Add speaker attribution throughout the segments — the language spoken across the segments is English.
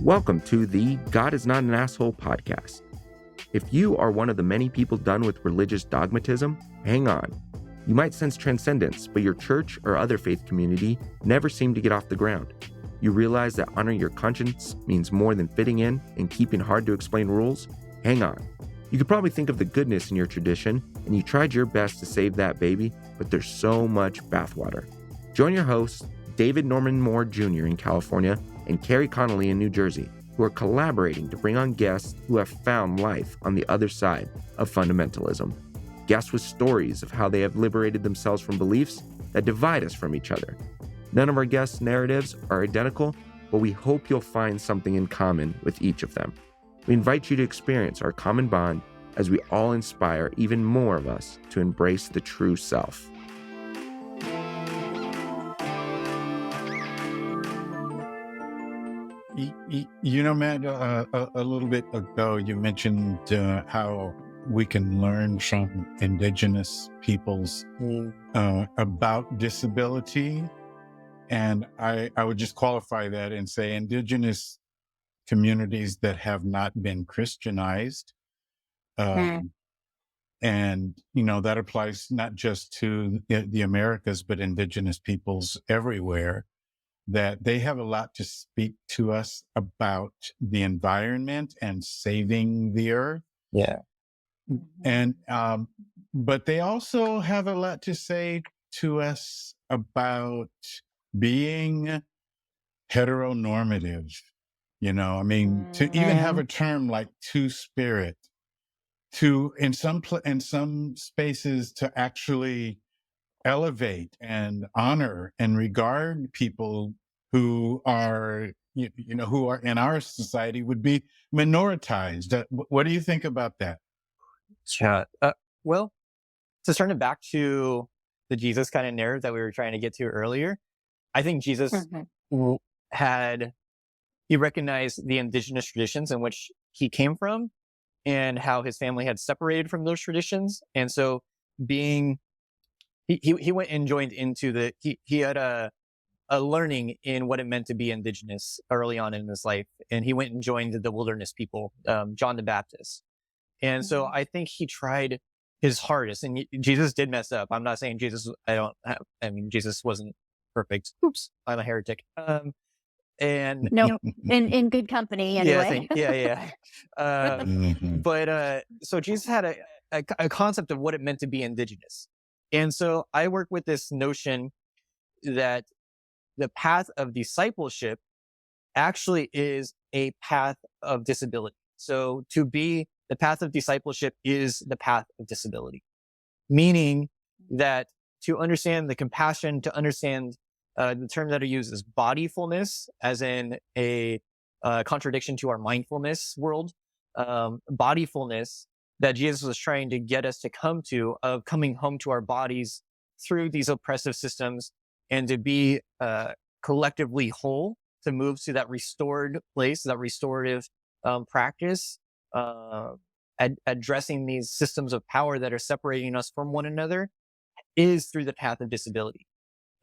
Speaker 1: Welcome to the God is Not an Asshole podcast. If you are one of the many people done with religious dogmatism, hang on. You might sense transcendence, but your church or other faith community never seem to get off the ground. You realize that honoring your conscience means more than fitting in and keeping hard-to-explain rules? Hang on. You could probably think of the goodness in your tradition, and you tried your best to save that baby, but there's so much bathwater. Join your hosts, David Norman Moore Jr. in California and Carrie Connolly in New Jersey, who are collaborating to bring on guests who have found life on the other side of fundamentalism. Guests with stories of how they have liberated themselves from beliefs that divide us from each other. None of our guests' narratives are identical, but we hope you'll find something in common with each of them. We invite you to experience our common bond as we all inspire even more of us to embrace the true self.
Speaker 2: You know, Matt, a little bit ago, you mentioned how we can learn from indigenous peoples about disability. And I would just qualify that and say indigenous communities that have not been Christianized. And, you know, that applies not just to the Americas, but indigenous peoples everywhere, that they have a lot to speak to us about the environment and saving the earth.
Speaker 3: Yeah.
Speaker 2: And, but they also have a lot to say to us about being heteronormative. You know, I mean, to even have a term like two-spirit, to in some spaces to actually elevate and honor and regard people who are, you know, who are in our society would be minoritized. What do you think about that?
Speaker 3: Yeah. Well, to turn it back to the Jesus kind of narrative that we were trying to get to earlier, I think Jesus he recognized the indigenous traditions in which he came from and how his family had separated from those traditions. And so he went and joined into he had a learning in what it meant to be indigenous early on in his life. And he went and joined the wilderness people, John the Baptist. And so I think he tried his hardest, and Jesus did mess up. I'm not saying Jesus wasn't perfect. Oops, I'm a heretic. And
Speaker 4: no, in good company anyway.
Speaker 3: Yeah. But so Jesus had a concept of what it meant to be indigenous. And so I work with this notion that the path of discipleship actually is a path of disability. So the path of discipleship is the path of disability, meaning that to understand the compassion, to understand the term that I use is bodyfulness, as in a contradiction to our mindfulness world, bodyfulness that Jesus was trying to get us to come to, of coming home to our bodies through these oppressive systems and to be collectively whole, to move to that restored place, that restorative practice, addressing these systems of power that are separating us from one another, is through the path of disability.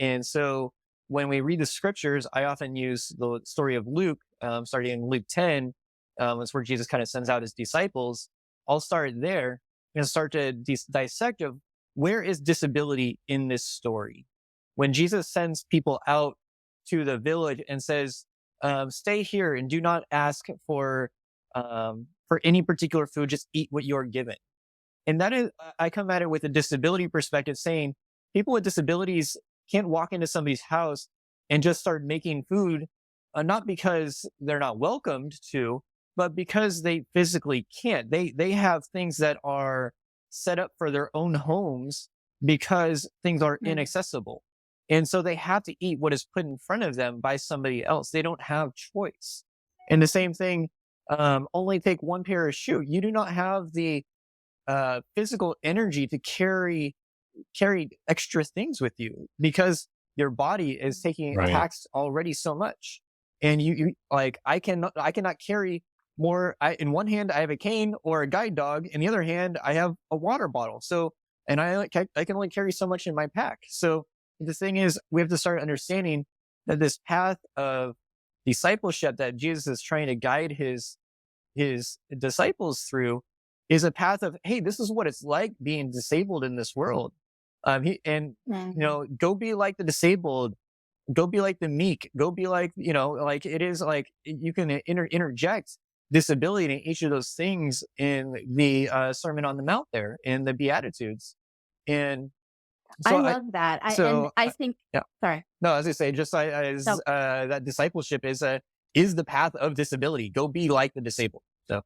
Speaker 3: And so when we read the scriptures, I often use the story of Luke, starting in Luke 10, it's where Jesus kind of sends out his disciples. I'll start there and start to dissect of where is disability in this story. When Jesus sends people out to the village and says, stay here and do not ask for any particular food, just eat what you're given. And that is, I come at it with a disability perspective, saying people with disabilities can't walk into somebody's house and just start making food, not because they're not welcomed to, but because they physically can't. They have things that are set up for their own homes because things are inaccessible. And so they have to eat what is put in front of them by somebody else. They don't have choice. And the same thing, only take one pair of shoes. You do not have the physical energy to carry extra things with you because your body is taking taxed already so much. And you I cannot carry more. In one hand, I have a cane or a guide dog. In the other hand, I have a water bottle. So, and I can only carry so much in my pack. So the thing is, we have to start understanding that this path of discipleship that Jesus is trying to guide his disciples through is a path of, hey, this is what it's like being disabled in this world. Go be like the disabled, go be like the meek, go be like, like it is like you can interject disability in each of those things in the Sermon on the Mount there, in the Beatitudes. And so
Speaker 4: I love that. I think,
Speaker 3: yeah.
Speaker 4: Sorry.
Speaker 3: No, as I say, just that discipleship is the path of disability. Go be like the disabled. So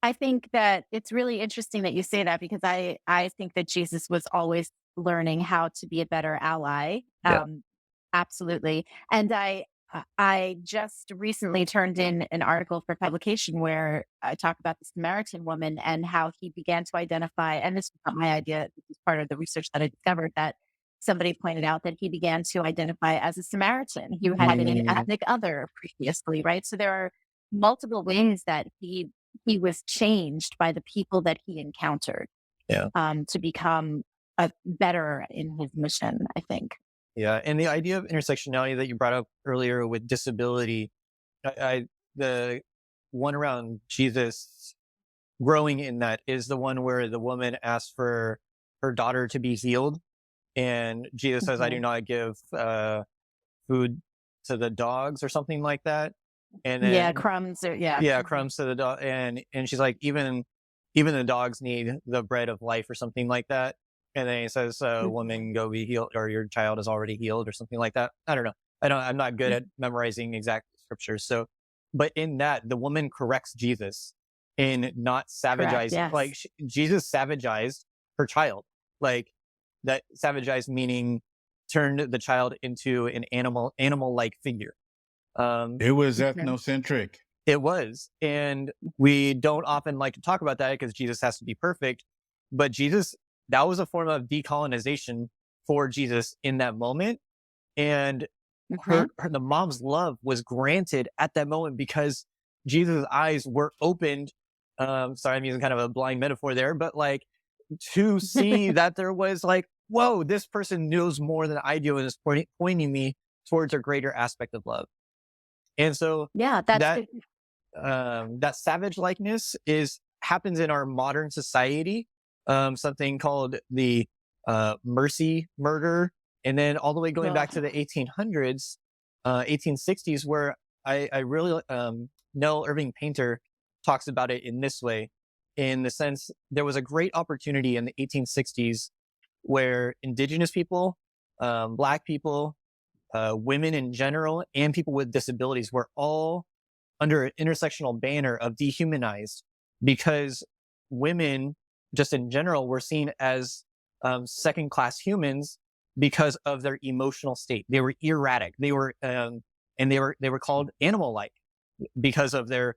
Speaker 4: I think that it's really interesting that you say that, because I think that Jesus was always learning how to be a better ally.
Speaker 3: Yeah.
Speaker 4: Absolutely. And I just recently turned in an article for publication where I talk about the Samaritan woman and how he began to identify, and this was not my idea, this was part of the research that I discovered, that somebody pointed out that he began to identify as a Samaritan. He had an ethnic other previously, right? So there are multiple ways that he was changed by the people that he encountered, to become better in his mission, I think.
Speaker 3: Yeah, and the idea of intersectionality that you brought up earlier with disability, the one around Jesus growing in that is the one where the woman asked for her daughter to be healed, and Jesus says, "I do not give food to the dogs," or something like that. And then
Speaker 4: crumbs,
Speaker 3: crumbs to the dog, and she's like, even the dogs need the bread of life, or something like that. And then he says, "Woman, go be healed," or "Your child is already healed," or something like that. I don't know. I'm not good at memorizing exact scriptures. So, but in that, the woman corrects Jesus in not savagizing.
Speaker 4: Yes.
Speaker 3: Like Jesus savagized her child. Like that, savagized meaning turned the child into an animal-like figure.
Speaker 2: It was ethnocentric.
Speaker 3: It was. And we don't often like to talk about that because Jesus has to be perfect. But that was a form of decolonization for Jesus in that moment. And the mom's love was granted at that moment because Jesus' eyes were opened. Sorry, I'm using kind of a blind metaphor there, but like to see that there was like, whoa, this person knows more than I do and is pointing me towards a greater aspect of love. And so that savage likeness happens in our modern society. Something called the mercy murder, and then all the way going back to the 1800s, 1860s, where I really Nell Irving Painter talks about it in this way, in the sense there was a great opportunity in the 1860s where indigenous people, Black people, women in general, and people with disabilities were all under an intersectional banner of dehumanized, because women just in general were seen as second-class humans because of their emotional state. They were erratic. They were called animal-like because of their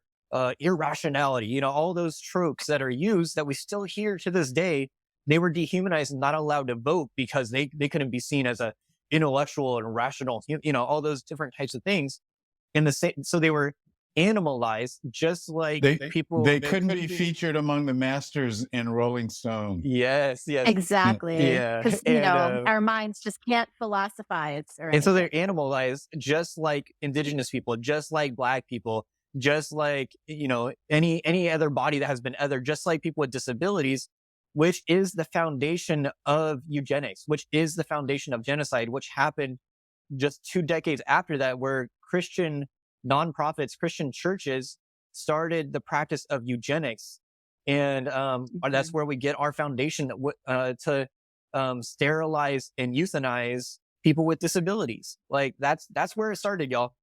Speaker 3: irrationality. All those tropes that are used that we still hear to this day. They were dehumanized and not allowed to vote because they couldn't be seen as a intellectual and rational. All those different types of things. So they were animalized, just like people.
Speaker 2: They couldn't be featured among the masters in Rolling Stone.
Speaker 3: Yes.
Speaker 4: Exactly.
Speaker 3: Yeah.
Speaker 4: Because, our minds just can't philosophize.
Speaker 3: And so they're animalized, just like indigenous people, just like Black people, just like, any other body that has been othered, just like people with disabilities, which is the foundation of eugenics, which is the foundation of genocide, which happened just 2 decades after that, where Christian nonprofits, Christian churches started the practice of eugenics. And that's where we get our foundation to sterilize and euthanize people with disabilities. Like that's where it started, y'all.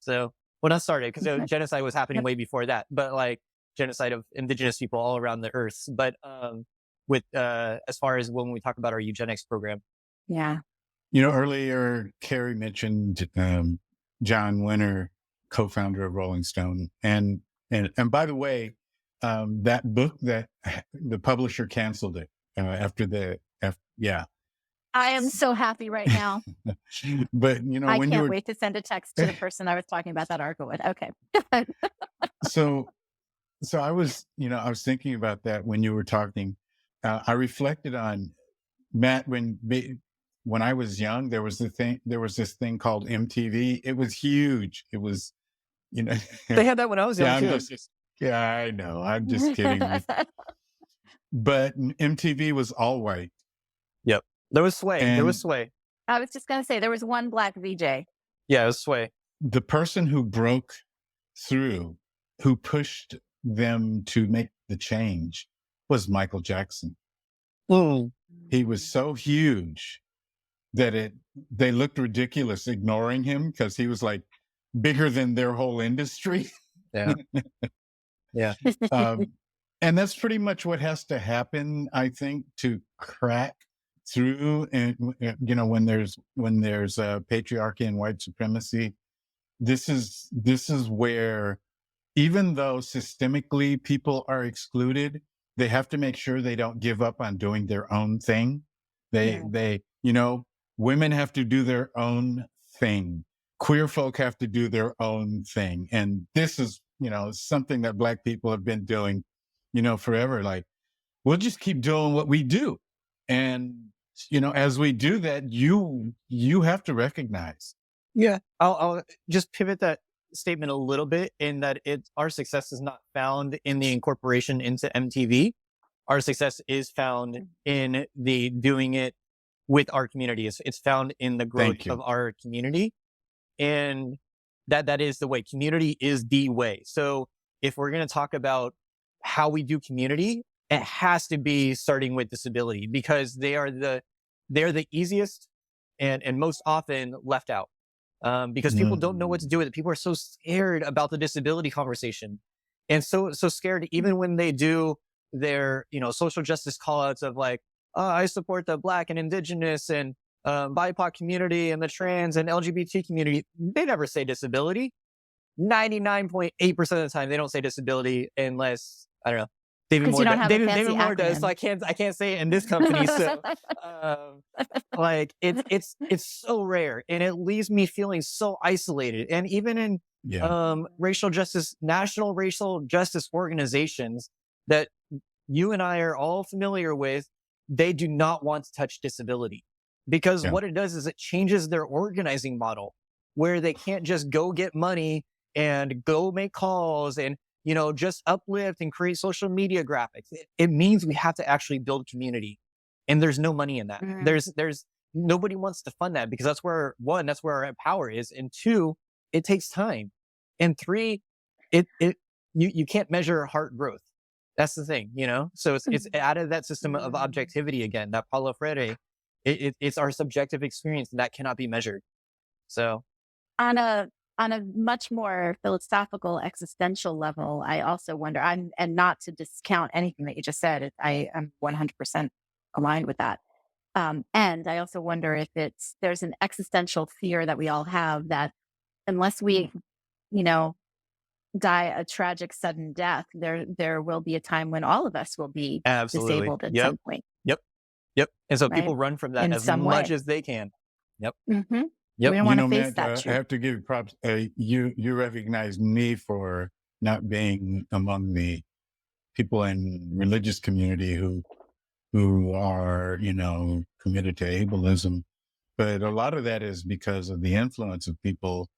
Speaker 3: So, well, not started, because genocide was happening way before that, but like genocide of indigenous people all around the earth. But with as far as when we talk about our eugenics program.
Speaker 4: Yeah.
Speaker 2: Earlier Carrie mentioned John Winter, co-founder of Rolling Stone, and by the way, that book, that the publisher canceled it after
Speaker 4: I am so happy right now.
Speaker 2: But
Speaker 4: I can't wait to send a text to the person I was talking about that article with. Okay.
Speaker 2: So I was thinking about that when you were talking. I reflected on, Matt, when I was young, there was this thing called MTV. It was huge. It was You know,
Speaker 3: They had that when I was young
Speaker 2: yeah,
Speaker 3: too.
Speaker 2: yeah, I know. I'm just kidding. But MTV was all white.
Speaker 3: Yep. There was Sway. There was
Speaker 2: And
Speaker 3: Sway.
Speaker 4: I was just going to say there was one black VJ.
Speaker 3: Yeah, it was Sway.
Speaker 2: the person who broke through, who pushed them to make the change, was Michael Jackson.
Speaker 3: Mm.
Speaker 2: He was so huge that they looked ridiculous ignoring him because he was like bigger than their whole industry.
Speaker 3: Yeah. Yeah.
Speaker 2: And that's pretty much what has to happen, I think, to crack through. And when there's patriarchy and white supremacy, this is where, even though systemically people are excluded, they have to make sure they don't give up on doing their own thing. They women have to do their own thing. Queer folk have to do their own thing. And this is, something that Black people have been doing, forever. Like, we'll just keep doing what we do. And, as we do that, you have to recognize.
Speaker 3: Yeah. I'll just pivot that statement a little bit in that our success is not found in the incorporation into MTV. Our success is found in the doing it with our community. It's found in the growth of our community. And that is the way. Community is the way. So if we're going to talk about how we do community, it has to be starting with disability, because they're the easiest and most often left out. Because people don't know what to do with it. People are so scared about the disability conversation, and so scared even when they do their, social justice call outs of like, I support the Black and Indigenous and BIPOC community and the trans and LGBT community. They never say disability. 99.8% of the time, they don't say disability unless, I don't know, David Moore does. So I can't say it in this company. So, like it's so rare, and it leaves me feeling so isolated. And even in national racial justice organizations that you and I are all familiar with, they do not want to touch disability, because what it does is it changes their organizing model, where they can't just go get money and go make calls and just uplift and create social media graphics. It means we have to actually build community, and there's no money in that. Mm-hmm. There's nobody wants to fund that, because that's where our power is, and two, it takes time, and three, you can't measure heart growth. That's the thing, So it's out of that system of objectivity again, that Paulo Freire. It's our subjective experience, and that cannot be measured. So
Speaker 4: on a much more philosophical, existential level, I also wonder, and not to discount anything that you just said, I am 100% aligned with that. And I also wonder if there's an existential fear that we all have that unless we, die a tragic sudden death, there will be a time when all of us will be disabled at some point.
Speaker 3: Yep. And so people run from that as much as they can. Yep.
Speaker 4: Mm-hmm.
Speaker 3: Yep.
Speaker 4: We don't want to face that
Speaker 2: I have to give you props. You recognize me for not being among the people in religious community who are, committed to ableism. But a lot of that is because of the influence of people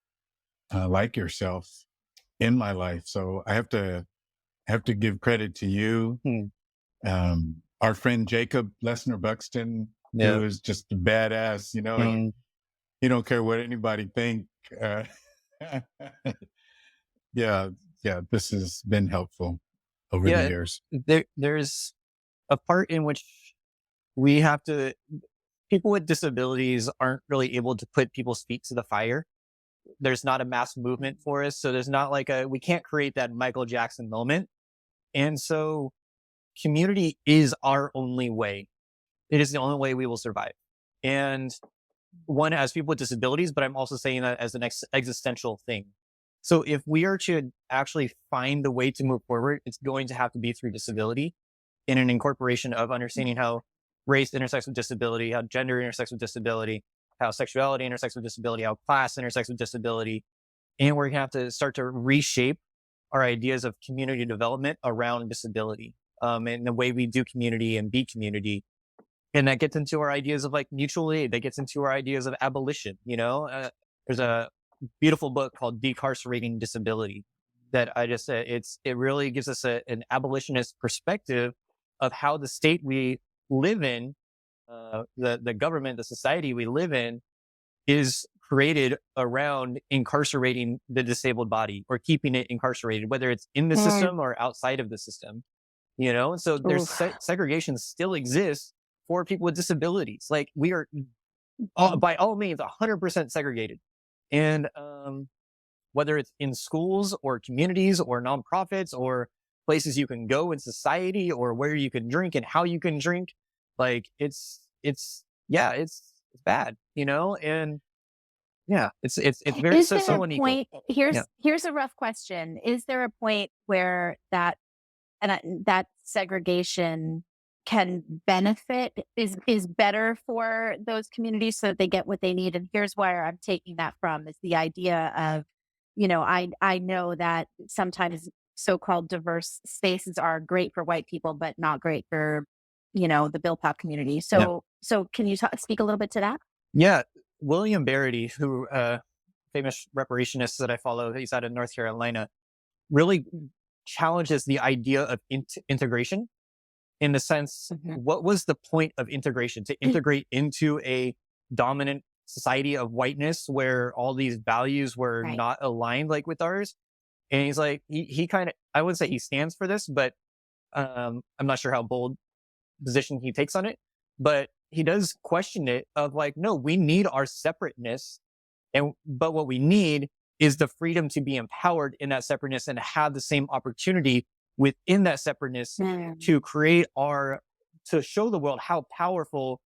Speaker 2: like yourself in my life. So I have to give credit to you. Our friend Jacob Lesnar Buxton, who is just a badass, he don't care what anybody think. This has been helpful over the years.
Speaker 3: There's a part in which people with disabilities aren't really able to put people's feet to the fire. There's not a mass movement for us. So there's not we can't create that Michael Jackson moment. And so community is our only way. It is the only way we will survive. And one, as people with disabilities, but I'm also saying that as an existential thing. So if we are to actually find the way to move forward, it's going to have to be through disability, in an incorporation of understanding how race intersects with disability, how gender intersects with disability, how sexuality intersects with disability, how class intersects with disability. And we're going to have to start to reshape our ideas of community development around disability, and the way we do community and be community. And that gets into our ideas of mutual aid. That gets into our ideas of abolition. There's a beautiful book called Decarcerating Disability that I just said. It really gives us an abolitionist perspective of how the state we live in, the government, the society we live in, is created around incarcerating the disabled body or keeping it incarcerated, whether it's in the system or outside of the system. And so there's segregation still exists for people with disabilities. Like we are by all means 100% segregated. And whether it's in schools or communities or nonprofits or places you can go in society or where you can drink and how you can drink, like it's bad, and yeah, it's very
Speaker 4: Is there a
Speaker 3: unequal.
Speaker 4: point? Here's a rough question. Is there a point where that segregation can benefit is better for those communities so that they get what they need? And here's where I'm taking that from is the idea of, I know that sometimes so-called diverse spaces are great for white people, but not great for, the BIPOC community. So can you speak a little bit to that?
Speaker 3: Yeah. William Barity, who famous reparationist that I follow, he's out of North Carolina, really challenges the idea of integration in the sense, what was the point of integration? To integrate into a dominant society of whiteness where all these values were not aligned like with ours. And he's like, he kind of, I wouldn't say he stands for this, but I'm not sure how bold position he takes on it, but he does question it of like, no, we need our separateness. But what we need is the freedom to be empowered in that separateness and have the same opportunity within that separateness to create to show the world how powerful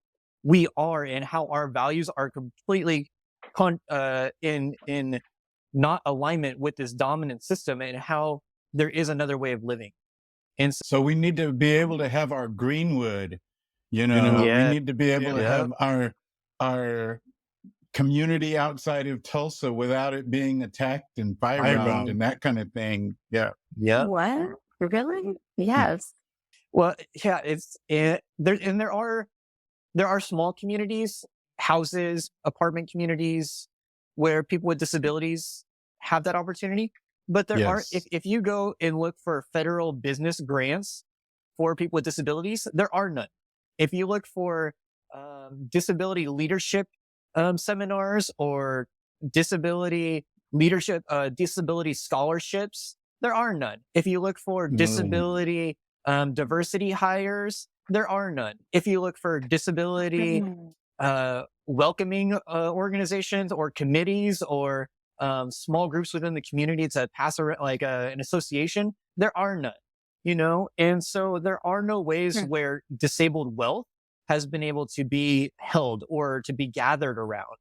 Speaker 3: we are and how our values are completely in not alignment with this dominant system and how there is another way of living. And
Speaker 2: so we need to be able to have our Greenwood, we need to be able to have our community outside of Tulsa without it being attacked and fire-bombed and that kind of thing. Yeah.
Speaker 4: What? Really? Yes.
Speaker 3: Well, yeah, there are small communities, houses, apartment communities where people with disabilities have that opportunity. But there are, if you go and look for federal business grants for people with disabilities, there are none. If you look for disability leadership seminars or disability leadership, disability scholarships, there are none. If you look for disability diversity hires, there are none. If you look for disability welcoming organizations or committees or small groups within the community to pass an association, there are none. And so there are no ways where disabled wealth has been able to be held or to be gathered around.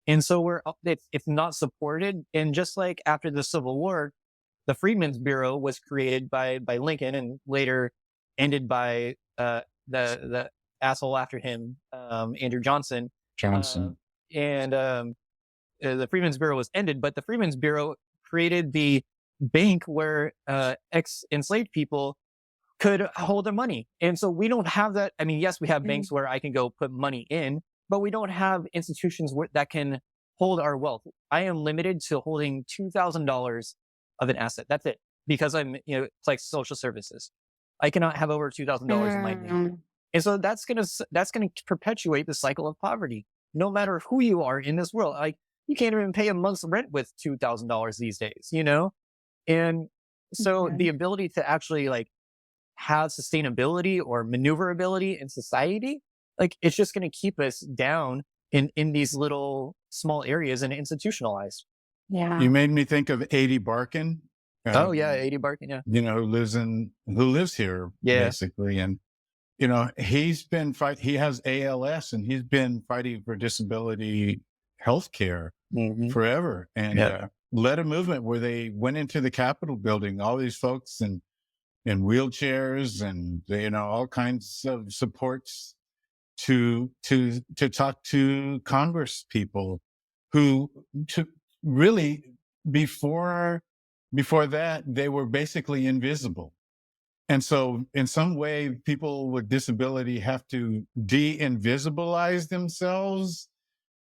Speaker 3: And so it's not supported. And just like after the Civil War, the Freedmen's Bureau was created by Lincoln and later ended by the asshole after him, Andrew Johnson. And the Freedmen's Bureau was ended, but the Freedmen's Bureau created the bank where ex-enslaved people could hold their money. And so we don't have that. I mean, yes, we have banks where I can go put money in, but we don't have institutions that can hold our wealth. I am limited to holding $2,000 of an asset. That's it. Because it's like social services. I cannot have over $2,000 in my name. And so that's going to perpetuate the cycle of poverty, no matter who you are in this world. Like you can't even pay a month's rent with $2,000 these days, And so the ability to actually have sustainability or maneuverability in society, it's just going to keep us down in these little small areas and institutionalized.
Speaker 4: Yeah.
Speaker 2: You made me think of Adi Barkan.
Speaker 3: Adi Barkan. Yeah.
Speaker 2: Who lives here basically. And, he has ALS and he's been fighting for disability health care forever. And, led a movement where they went into the Capitol building, all these folks in wheelchairs and, all kinds of supports to talk to Congress people who really before that, they were basically invisible. And so in some way, people with disability have to de-invisibilize themselves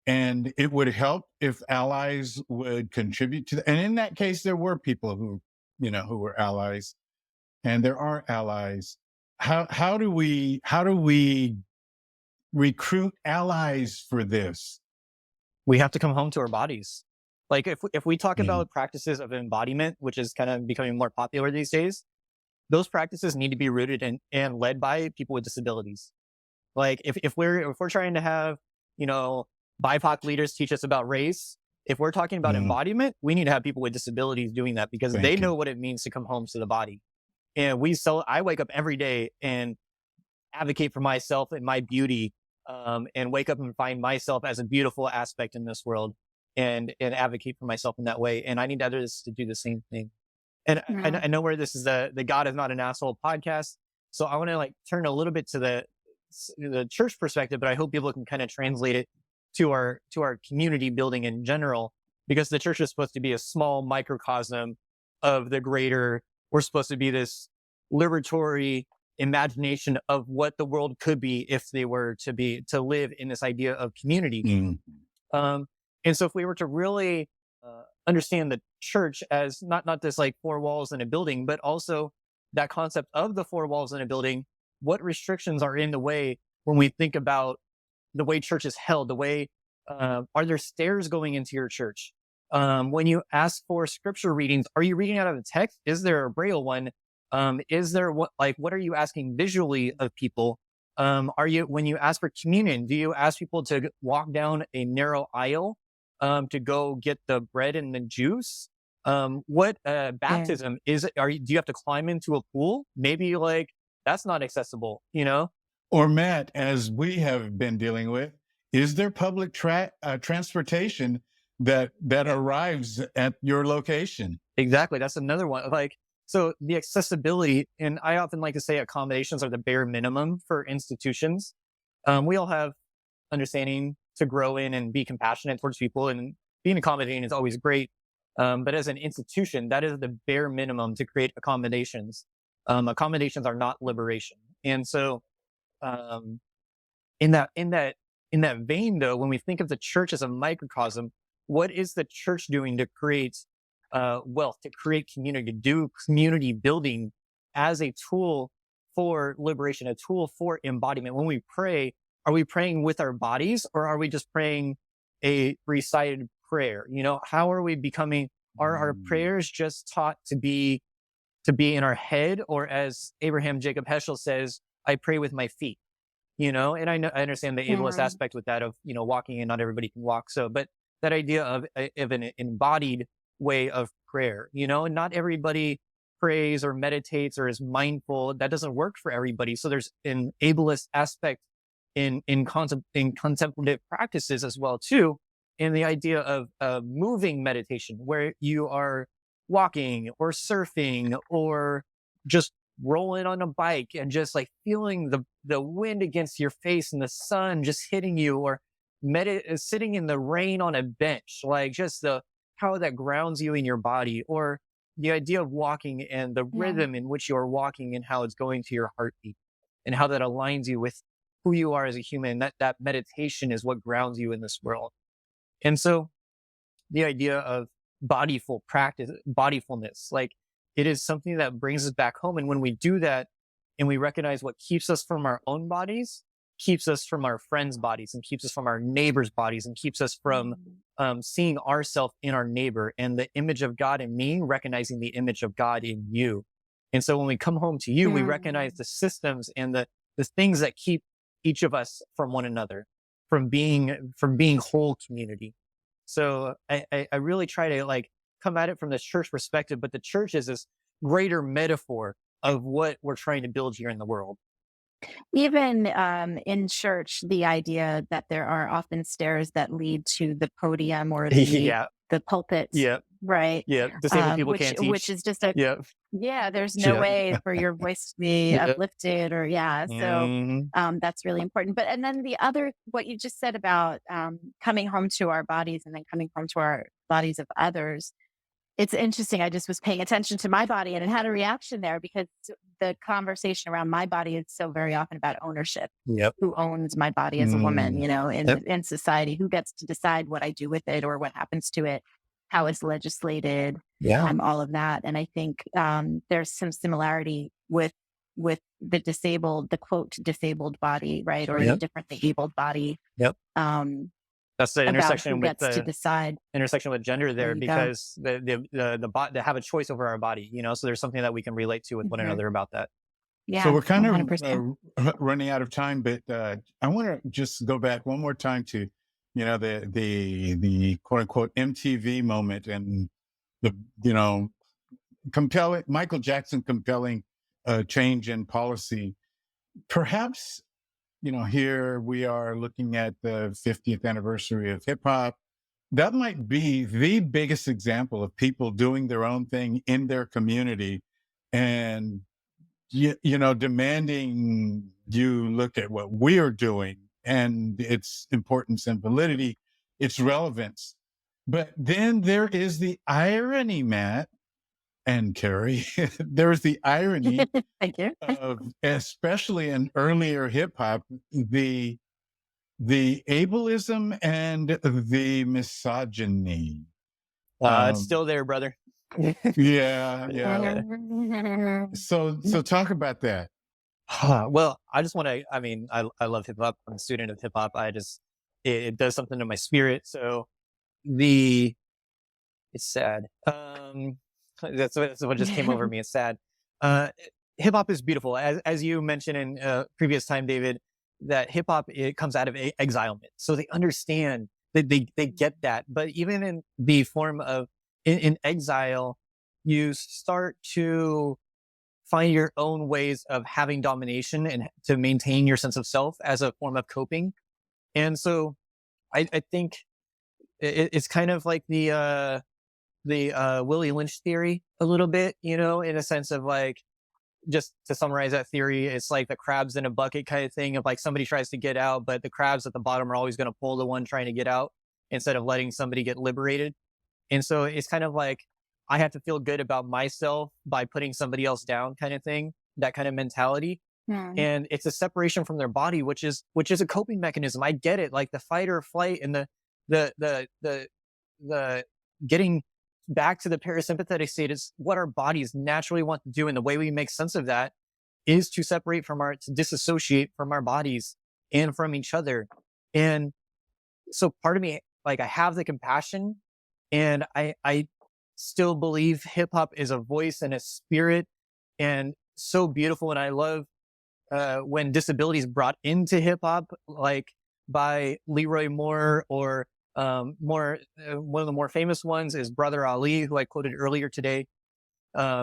Speaker 2: And it would help if allies would contribute to that. And in that case, there were people who were allies, and there are allies. How do we recruit allies for this?
Speaker 3: We have to come home to our bodies. Like if we talk
Speaker 2: Mm.
Speaker 3: about practices of embodiment, which is kind of becoming more popular these days, those practices need to be rooted in and led by people with disabilities. Like if we're trying to have, BIPOC leaders teach us about race, if we're talking about
Speaker 2: Mm.
Speaker 3: embodiment, we need to have people with disabilities doing that because they
Speaker 2: Thank you.
Speaker 3: know what it means to come home to the body. And I wake up every day and advocate for myself and my beauty, and wake up and find myself as a beautiful aspect in this world, and advocate for myself in that way. And I need others to do the same thing. And
Speaker 4: Yeah.
Speaker 3: I know where this is the God is not an asshole podcast. So I want to turn a little bit to the church perspective, but I hope people can kind of translate it to our community building in general, because the church is supposed to be a small microcosm of the greater. We're supposed to be this liberatory imagination of what the world could be if they were to live in this idea of community.
Speaker 2: Mm.
Speaker 3: And so if we were to really understand the church as not this like four walls in a building, but also that concept of the four walls in a building, what restrictions are in the way when we think about the way church is held, the way, are there stairs going into your church? When you ask for scripture readings, are you reading out of the text? Is there a Braille one? Is there what are you asking visually of people? When you ask for communion, do you ask people to walk down a narrow aisle, to go get the bread and the juice? What baptism is? Do you have to climb into a pool? Maybe that's not accessible,
Speaker 2: Or Matt, as we have been dealing with, is there public transportation that arrives at your location?
Speaker 3: Exactly. That's another one. So the accessibility, and I often like to say accommodations are the bare minimum for institutions. We all have understanding to grow in and be compassionate towards people, and being accommodating is always great. But as an institution, that is the bare minimum to create accommodations. Accommodations are not liberation. And so, in that vein, though, when we think of the church as a microcosm, what is the church doing to create wealth, to create community, to do community building as a tool for liberation, a tool for embodiment? When we pray, are we praying with our bodies, or are we just praying a recited prayer? How are we becoming? Are our prayers just taught to be in our head, or as Abraham Jacob Heschel says, I pray with my feet? And I understand the ableist aspect with that of walking, and not everybody can walk. So, but that idea of an embodied way of prayer, not everybody prays or meditates or is mindful. That doesn't work for everybody. So there's an ableist aspect in contemplative practices as well too, in the idea of moving meditation, where you are walking or surfing or just rolling on a bike and just feeling the wind against your face and the sun just hitting you, or sitting in the rain on a bench, just how that grounds you in your body, or the idea of walking and the rhythm in which you're walking and how it's going to your heartbeat and how that aligns you with who you are as a human. That meditation is what grounds you in this world. And so the idea of bodyful practice, bodyfulness, it is something that brings us back home. And when we do that and we recognize what keeps us from our own bodies, keeps us from our friends' bodies, and keeps us from our neighbors' bodies, and keeps us from seeing ourselves in our neighbor, and the image of God in me, recognizing the image of God in you. And so when we come home to you, we recognize the systems and the things that keep each of us from one another, from being whole community. So I really try to come at it from this church perspective, but the church is this greater metaphor of what we're trying to build here in the world.
Speaker 4: Even in church, the idea that there are often stairs that lead to the podium or the pulpit, right?
Speaker 3: Yeah, disabled people can't teach.
Speaker 4: Which is just there's no way for your voice to be uplifted, or so that's really important. But and then the other, what you just said about coming home to our bodies and then coming home to our bodies of others, It's interesting. I just was paying attention to my body and it had a reaction there because the conversation around my body is so very often about ownership.
Speaker 3: Yep.
Speaker 4: Who owns my body as a woman,
Speaker 2: Mm.
Speaker 3: Yep.
Speaker 4: in society? Who gets to decide what I do with it or what happens to it, how it's legislated,
Speaker 3: Yeah.
Speaker 4: all of that. And I think there's some similarity with the quote disabled body, right, or the
Speaker 3: Yep.
Speaker 4: differently abled body.
Speaker 3: Yep.
Speaker 4: Um,
Speaker 3: That's the
Speaker 4: about who
Speaker 3: intersection with
Speaker 4: gets to
Speaker 3: the
Speaker 4: decide.
Speaker 3: intersection with gender
Speaker 4: There
Speaker 3: there,
Speaker 4: you go.
Speaker 3: because they have a choice over our body, so there's something that we can relate to with one
Speaker 4: Mhm.
Speaker 3: another about that.
Speaker 2: So
Speaker 4: Yeah,
Speaker 2: we're kind of
Speaker 4: 100%.
Speaker 2: running out of time, but I want to just go back one more time to, the quote unquote MTV moment and the compelling Michael Jackson compelling change in policy. Perhaps here we are looking at the 50th anniversary of hip hop. That might be the biggest example of people doing their own thing in their community and demanding you look at what we're doing and its importance and validity, its relevance. But then there is the irony, Matt and Carrie. There's the irony
Speaker 4: Thank you.
Speaker 2: of, especially in earlier hip hop, the ableism and the misogyny.
Speaker 3: It's
Speaker 2: Um,
Speaker 3: still there, brother.
Speaker 2: yeah, yeah. So talk about that.
Speaker 3: Well, I just want to, I love hip hop. I'm a student of hip hop. It does something to my spirit. So it's sad. That's what just came over me. It's sad. Uh, Hip hop is beautiful. As you mentioned in previous time, David, that hip hop, it comes out of exilement. So they understand that they get that. But even in the form of in exile, you start to find your own ways of having domination and to maintain your sense of self as a form of coping. And so I think it's kind of like the Willie Lynch theory a little bit, in a sense of like, just to summarize that theory, it's like the crabs in a bucket kind of thing of like somebody tries to get out, but the crabs at the bottom are always going to pull the one trying to get out instead of letting somebody get liberated. And so it's kind of like, I have to feel good about myself by putting somebody else down kind of thing, that kind of mentality.
Speaker 4: Hmm.
Speaker 3: And it's a separation from their body, which is a coping mechanism. I get it. Like the fight or flight and the getting back to the parasympathetic state is what our bodies naturally want to do. And the way we make sense of that is to to disassociate from our bodies and from each other. And so part of me, like, I have the compassion, and I still believe hip hop is a voice and a spirit and so beautiful. And I love when disability is brought into hip hop, like by Leroy Moore, or one of the more famous ones is Brother Ali, who I quoted earlier today.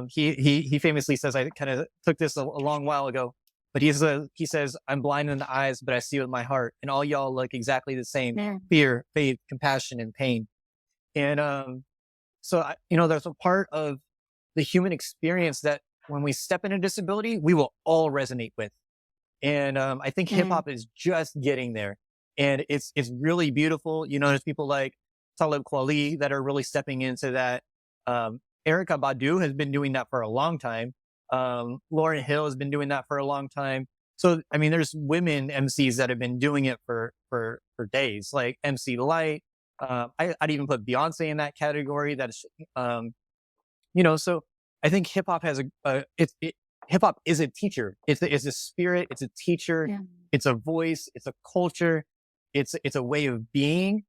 Speaker 3: He famously says, I kind of took this a long while ago, but he says, "I'm blind in the eyes, but I see with my heart, and all y'all look exactly the same:
Speaker 4: Yeah.
Speaker 3: fear, faith, compassion, and pain." And there's a part of the human experience that when we step into disability, we will all resonate with. And I think hip hop is just getting there, and it's really beautiful. There's people like Talib Kweli that are really stepping into that. Erykah Badu has been doing that for a long time. Lauryn Hill has been doing that for a long time. So, there's women MCs that have been doing it for days, like MC Light. I'd even put Beyonce in that category. So I think hip hop has hip hop is a teacher. It's a spirit. It's a teacher.
Speaker 4: Yeah.
Speaker 3: It's a voice. It's a culture. It's a way of being.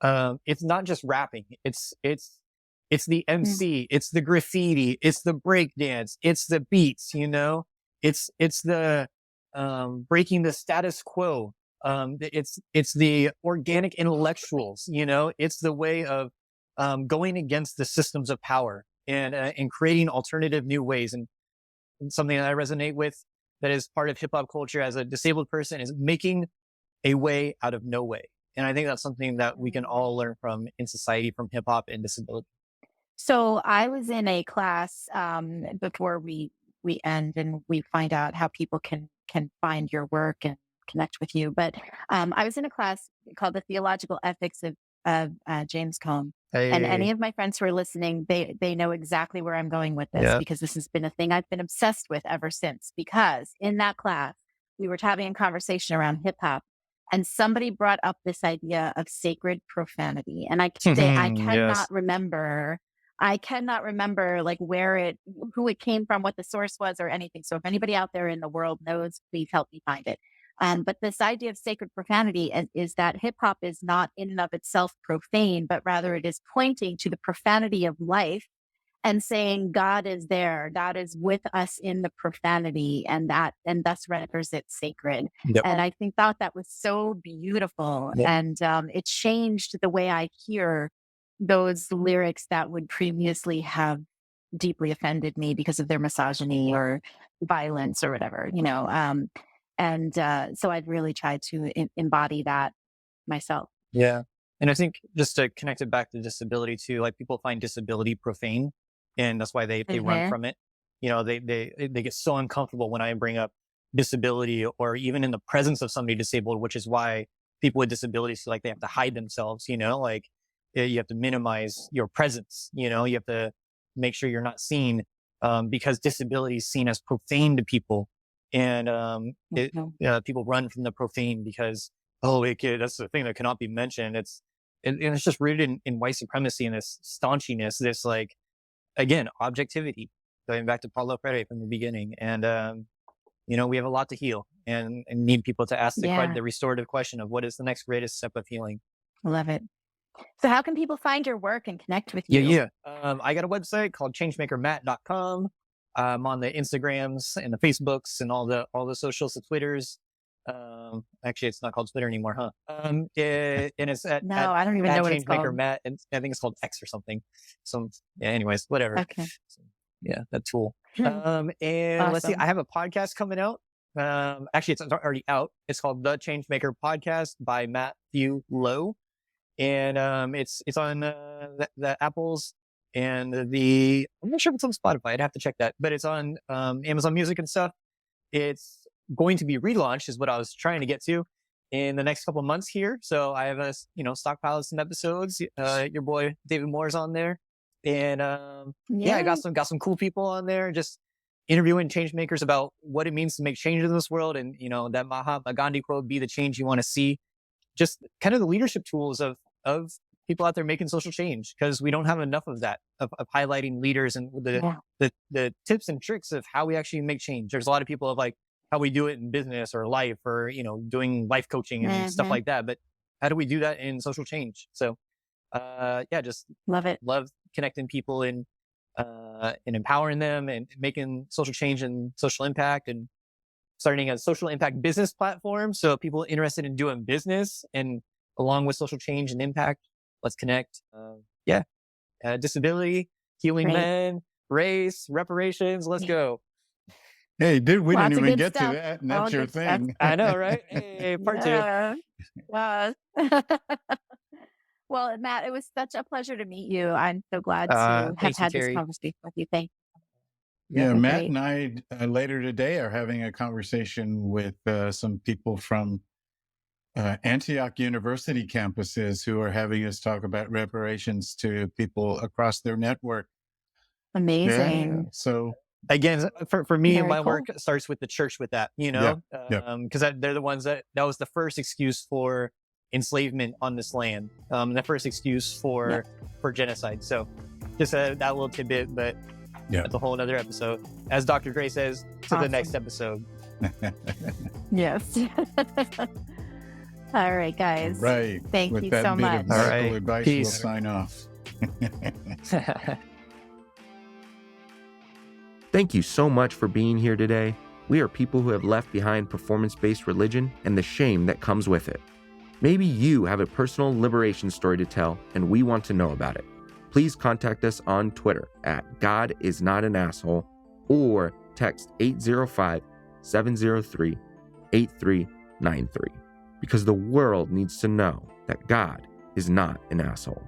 Speaker 3: It's not just rapping. It's the MC. It's the graffiti. It's the breakdance. It's the beats. It's the breaking the status quo. It's the organic intellectuals. It's the way of going against the systems of power and creating alternative new ways. And something that I resonate with, that is part of hip hop culture as a disabled person, is making a way out of no way. And I think that's something that we can all learn from in society, from hip hop and disability.
Speaker 4: So I was in a class before we end and we find out how people can find your work and connect with you. But I was in a class called The Theological Ethics of James Cone. And any of my friends who are listening, they know exactly where I'm going with this, because this has been a thing I've been obsessed with ever since. Because in that class, we were having a conversation around hip hop, and somebody brought up this idea of sacred profanity. And I cannot remember. I cannot remember like who it came from, what the source was, or anything. So if anybody out there in the world knows, please help me find it. But this idea of sacred profanity is that hip hop is not in and of itself profane, but rather it is pointing to the profanity of life and saying God is there, God is with us in the profanity, and thus renders it sacred.
Speaker 3: Yep.
Speaker 4: And I thought that was so beautiful, and it changed the way I hear those lyrics that would previously have deeply offended me because of their misogyny or violence or whatever, so I'd really tried to embody that myself.
Speaker 3: Yeah. And I think just to connect it back to disability too, like people find disability profane, and that's why they run from it. They get so uncomfortable when I bring up disability, or even in the presence of somebody disabled, which is why people with disabilities feel like they have to hide themselves, like you have to minimize your presence, you have to make sure you're not seen, because disability is seen as profane to people. And people run from the profane because, that's the thing that cannot be mentioned. It's just rooted in white supremacy and this staunchiness, this like, again, objectivity, going back to Paulo Freire from the beginning. And, we have a lot to heal and need people to ask the restorative question of what is the next greatest step of healing.
Speaker 4: I love it. So how can people find your work and connect with you?
Speaker 3: Yeah. I got a website called changemakermatt.com. I'm on the Instagrams and the Facebooks and all the socials, the Twitters. Actually, it's not called Twitter anymore, huh? And it's
Speaker 4: I don't even know what it's called.
Speaker 3: Matt, and I think it's called X or something. Anyways, whatever.
Speaker 4: Okay.
Speaker 3: So, that tool. And awesome. Let's see, I have a podcast coming out. Actually, it's already out. It's called The Changemaker Podcast by Matthew Lowe. And it's on the Apples and I'm not sure if it's on Spotify. I'd have to check that, but it's on Amazon Music and stuff. It's going to be relaunched, is what I was trying to get to, in the next couple of months here. So I have a stockpile of some episodes. Your boy David Moore's on there, and I got some cool people on there, just interviewing change makers about what it means to make change in this world, and that Mahatma Gandhi quote, "Be the change you want to see." Just kind of the leadership tools of people out there making social change, because we don't have enough of that, of highlighting leaders and the tips and tricks of how we actually make change. There's a lot of people of like how we do it in business or life, or doing life coaching and stuff like that, but how do we do that in social change? So just
Speaker 4: love it.
Speaker 3: Love connecting people and empowering them and making social change and social impact, and starting a social impact business platform. So people interested in doing business and along with social change and impact, let's connect. Disability, healing men, race, reparations. Let's go.
Speaker 2: Hey, dude, we didn't even get
Speaker 4: stuff.
Speaker 2: to that, and that's your thing.
Speaker 3: I know, right? Hey, part two.
Speaker 4: Well, Matt, it was such a pleasure to meet you. I'm so glad to have had this conversation with you. Thank you.
Speaker 2: Yeah, Matt and I later today are having a conversation with some people from Antioch University campuses who are having us talk about reparations to people across their network.
Speaker 4: Amazing.
Speaker 2: Yeah, so
Speaker 3: again, for me, my work starts with the church with that, because they're the ones that was the first excuse for enslavement on this land, the first excuse for genocide. So just that little tidbit, but that's a whole other episode. As Dr. Dre says, to the next episode.
Speaker 4: Yes. All right, guys.
Speaker 2: Right.
Speaker 4: Thank
Speaker 2: with
Speaker 4: you
Speaker 2: that
Speaker 4: so
Speaker 2: bit
Speaker 4: much.
Speaker 2: Of medical advice,
Speaker 3: Peace.
Speaker 2: We'll sign off.
Speaker 1: Thank you so much for being here today. We are people who have left behind performance-based religion and the shame that comes with it. Maybe you have a personal liberation story to tell, and we want to know about it. Please contact us on Twitter at GodIsNotAnAsshole or text 805-703-8393, because the world needs to know that God is not an asshole.